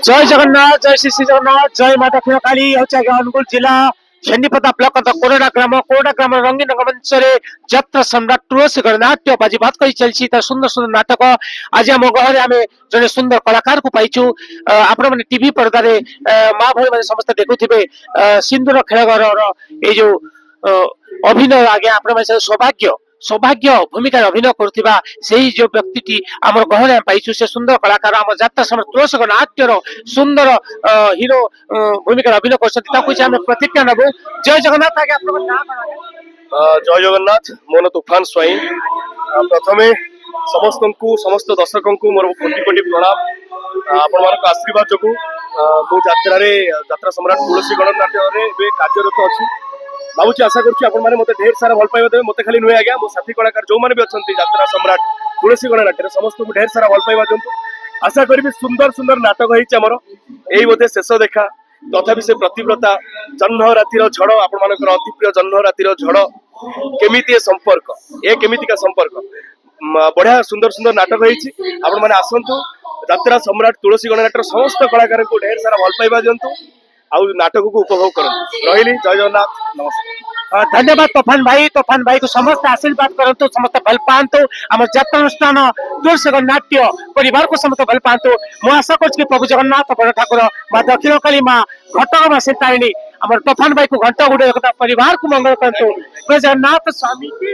जय जगन्नाथ जय श्री श्री जगन्नाथ जय माता दक्षिणकाली হচ্ছে অনুগুল জেলা সেন্ডিপদা ব্লক কোরডা গ্রাম রঙিন রঙ্গমঞ্চরে যাত্রা সম্রাট তুলসীগড় নাট্য বাজিবাদ করে চলছি তার সুন্দর সুন্দর নাটক আজ ଆମ ଗହରେ ଆମେ ଜଣେ ସୁନ୍ଦର କଳାକାରକୁ ପାଇଛୁ ଆପଣମାନେ ଟିଭି ପର୍ଦ୍ଦାରେ ମା ଭଳି ମାନେ ସମସ୍ତେ ଦେଖୁଥିବେ ସିନ୍ଦୁର ଖେଳଘରର ଏଇ ଯୋଉ ଅଭିନୟ ଆଜ୍ଞା ଆପଣମାନେ ସୌଭାଗ୍ୟ सौभाग्य भूमिका अभिनय करुवा जो व्यक्ति आम गहरे पाइछु से सुंदर कलाकार आम जात्रा समय तुलसीगढ़ नाट्यर सुंदर हिरो भूमिका अभिनय कर प्रतिज्ञा नबू जय जगन्नाथ आगे जय जगन्नाथ मो ना तूफान स्वाई प्रथमे समस्त समस्त दर्शक को मोर कोटि कोटि प्रणाम आपण आशीर्वाद जो जात्रा सम्राट तुलसीगढ़ नाट्य कार्यरत अच्छी भावुची आशा करुच्ची आपण माने मते ढेर सारा भल पाइबा देबे मते खाली नुहे आज्ञा मो साथी कलाकार जो माने भी अछंती यात्रा सम्राट तुलसीगढ़ नाट्य समस्त को ढेर सारा भल पाइबा दियंतु आशा करिबी सुंदर सुंदर नाटक होईची हमर एई बोधे शेष देखा तथापि से प्रतिव्रता जह्न रातिर झड़ आपण मानकर अति प्रिय जह्न रातिर झड़ केमिति संपर्क ए केमिति का संपर्क बढ़िया सुंदर सुंदर नाटक होईची आपण माने आसंतु यात्रा सम्राट तुलसीगढ़ नाट्य समस्त कलाकार को ढेर सारा भल पाइबा दियंतु आउ नाटक को उपभोग करंतु रहिली जय जगन्नाथ नमस्कार धन्यवाद तोफान भाई को समस्त आशीर्वाद करंतु समस्त भल पांतु आम जात्रा अनुष्ठान तुलसीगढ़ नाट्य परिवार को समस्त भल पांतु मु आशा करछि प्रभु जगन्नाथ बड़ ठाकुर मां दक्षिणकाली मां घटक मां सीतारिणी आम तोफान भाई को घंटा गुड़े परिवार को मंगल करंतु जय जगन्नाथ स्वामी की